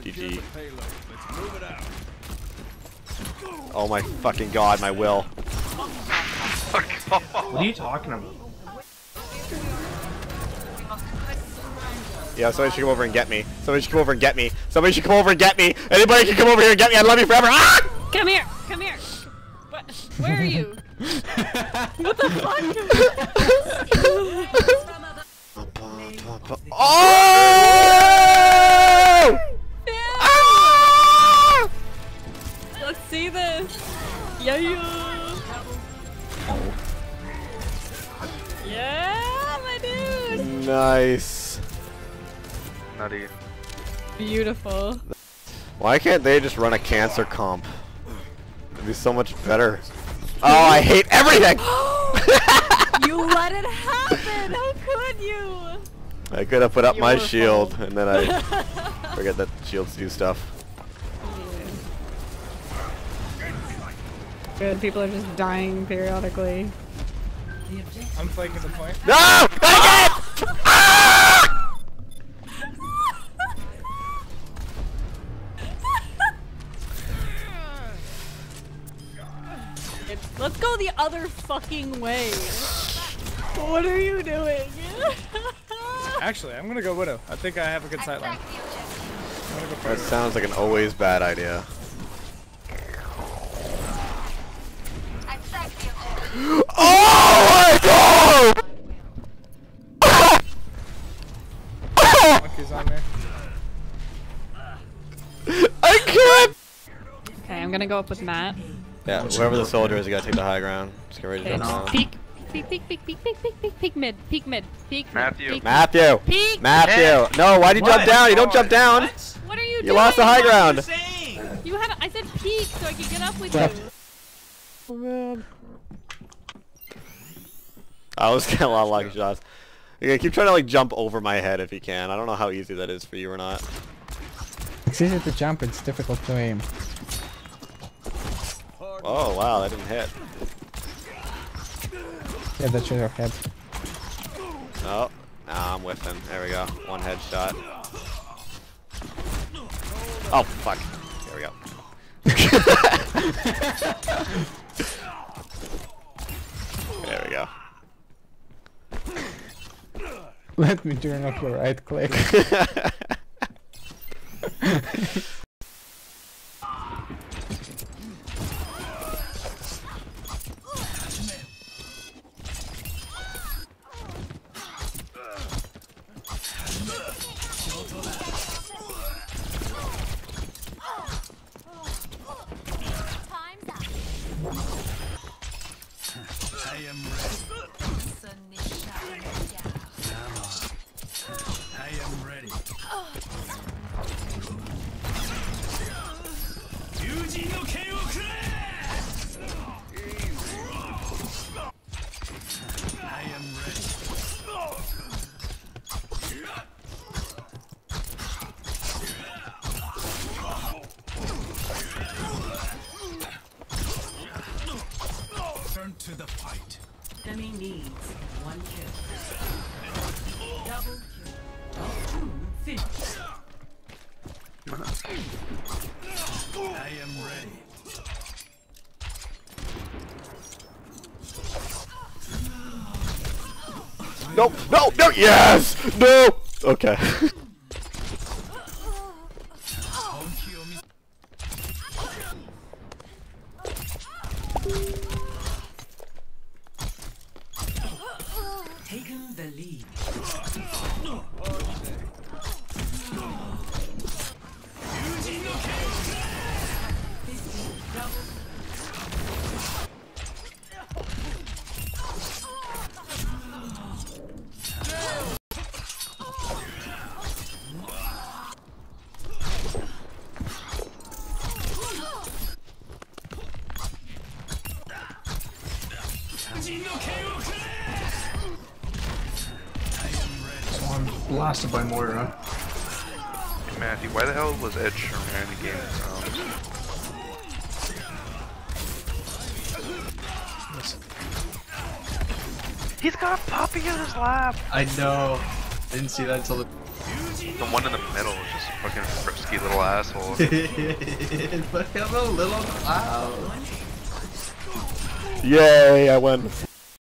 GG. Oh my fucking god, my will. What are you talking about? Yeah, somebody should come over and get me. Somebody should come over and get me. Somebody should come over and get me. Anybody can come over here and get me. I love you forever. Ah! Come here. Come here. What? Where are you? What the fuck? Oh! Ah! Let's see this. Yeah, yeah, my dude. Nice. Nutty. Beautiful. Why can't they just run a cancer comp? It'd be so much better. Oh, I hate everything! You let it happen! How could you? I could have put up my shield, and then I forget that shields do stuff. Good, people are just dying periodically. I'm flanking the point. No! Take it! Ah! Let's go the other fucking way. What are you doing? Actually, I'm gonna go Widow. I think I have a good sightline. That sounds like an always bad idea. Oh my god! Monkey's on me. I can't! Okay, I'm gonna go up with Matt. Yeah, whoever the soldier is, you gotta take the high ground. Just get ready to jump down. Peek, peek, peek, peek, peek, peek, peek, peek, peek mid, peek mid, peek Matthew. Peek, Matthew! peek. Matthew! No, why'd you jump down? You don't jump down! What are you doing? You lost the high ground! You had. I said peek so I could get up with you. Oh man. I was getting a lot of lucky shots. Okay, keep trying to like jump over my head if you can. I don't know how easy that is for you or not. It's easy to jump, it's difficult to aim. Oh wow, that didn't hit. Yeah, that's your head. Oh, nah, I'm whiffing. There we go. One headshot. Oh fuck. There we go. There we go. Let me turn off your right click. To the fight. Enemy needs one kill. Double kill. Finish. I am ready. No, no, no, yes! No! Okay. Taken the lead. So I'm blasted by Moira. Matthew, why the hell was Edge Sherman in the game? He's got a puppy in his lap. I know. Didn't see that until the. The one in the middle is just a fucking frisky little asshole. Look at the little cloud. Yay, I won.